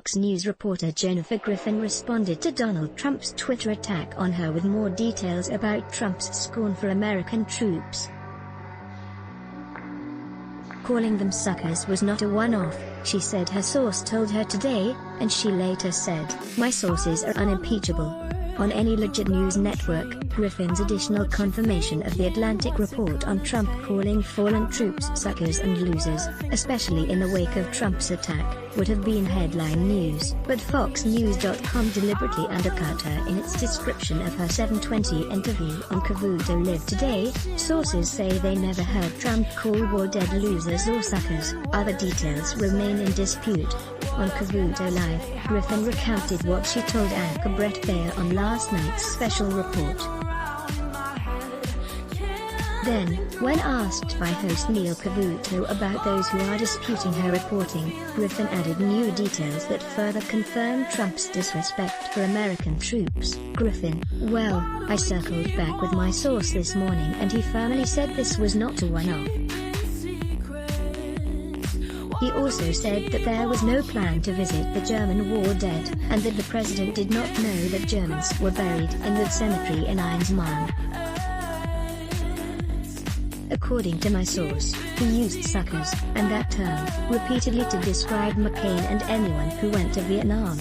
Fox News reporter Jennifer Griffin responded to Donald Trump's Twitter attack on her with more details about Trump's scorn for American troops. Calling them suckers was not a one-off, she said her source told her today, and she later said, "My sources are unimpeachable." On any legit news network, Griffin's additional confirmation of the Atlantic report on Trump calling fallen troops suckers and losers, especially in the wake of Trump's attack, would have been headline news. But FoxNews.com deliberately undercut her in its description of her 7:20 interview on Cavuto Live today. Sources say they never heard Trump call war dead losers or suckers. Other details remain in dispute. On Cavuto Live, Griffin recounted what she told anchor Brett Baier on last night's special report. Then, when asked by host Neil Cavuto about those who are disputing her reporting, Griffin added new details that further confirm Trump's disrespect for American troops. Griffin: "Well, I circled back with my source this morning and he firmly said this was not a one-off. He also said that there was no plan to visit the German war dead, and that the president did not know that Germans were buried in the cemetery in Einsmann. According to my source, he used suckers, and that term, repeatedly to describe McCain and anyone who went to Vietnam.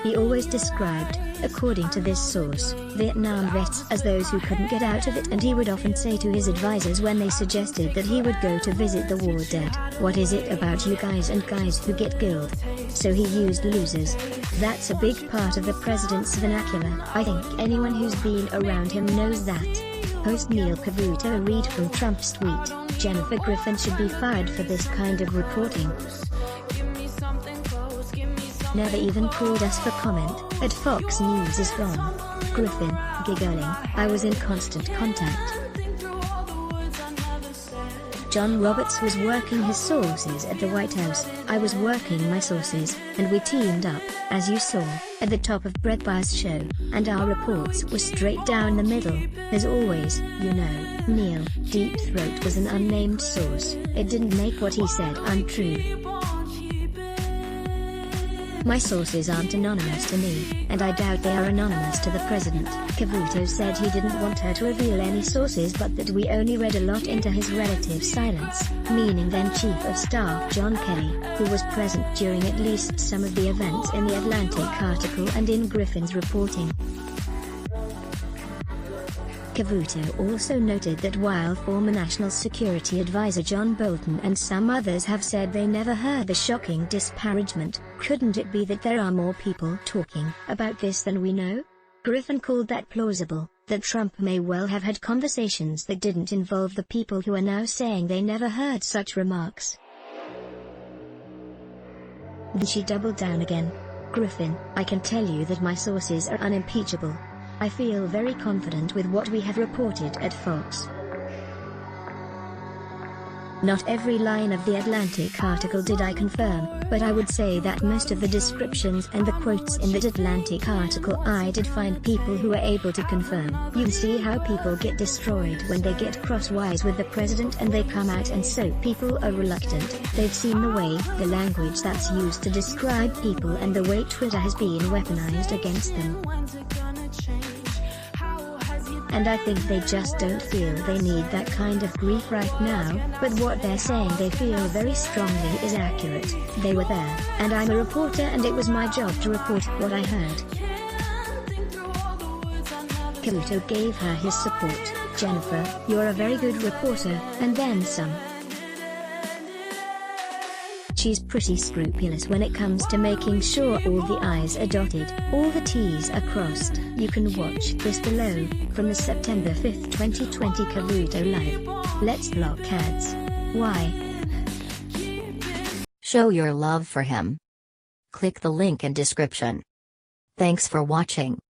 He always described, according to this source, Vietnam vets as those who couldn't get out of it, and he would often say to his advisors when they suggested that he would go to visit the war dead, 'What is it about you guys and guys who get killed?' So he used losers. That's a big part of the president's vernacular. I think anyone who's been around him knows that." Host Neil Cavuto read from Trump's tweet, "Jennifer Griffin should be fired for this kind of reporting. Never even called us for comment, at Fox News is gone." Griffin, giggling, "I was in constant contact. John Roberts was working his sources at the White House, I was working my sources, and we teamed up, as you saw, at the top of Brett Baier's show, and our reports were straight down the middle, as always, you know." Neil, Deep Throat was an unnamed source. It didn't make what he said untrue. "My sources aren't anonymous to me, and I doubt they are anonymous to the president." Cavuto said he didn't want her to reveal any sources, but that we only read a lot into his relative silence, meaning then Chief of Staff John Kelly, who was present during at least some of the events in the Atlantic article and in Griffin's reporting. Cavuto also noted that while former National Security Advisor John Bolton and some others have said they never heard the shocking disparagement, couldn't it be that there are more people talking about this than we know? Griffin called that plausible, that Trump may well have had conversations that didn't involve the people who are now saying they never heard such remarks. Then she doubled down again. Griffin: "I can tell you that my sources are unimpeachable. I feel very confident with what we have reported at Fox. Not every line of the Atlantic article did I confirm, but I would say that most of the descriptions and the quotes in that Atlantic article I did find people who were able to confirm." You can see how people get destroyed when they get crosswise with the president and they come out, and so people are reluctant. They've seen the way, the language that's used to describe people, and the way Twitter has been weaponized against them. And I think they just don't feel they need that kind of grief right now, but what they're saying they feel very strongly is accurate. They were there, and I'm a reporter and it was my job to report what I heard. Cavuto gave her his support. "Jennifer, you're a very good reporter, and then some. She's pretty scrupulous when it comes to making sure all the I's are dotted, all the T's are crossed." You can watch this below, from the September 5, 2020 Cavuto Live. Let's block ads. Why? Show your love for him. Click the link in description. Thanks for watching.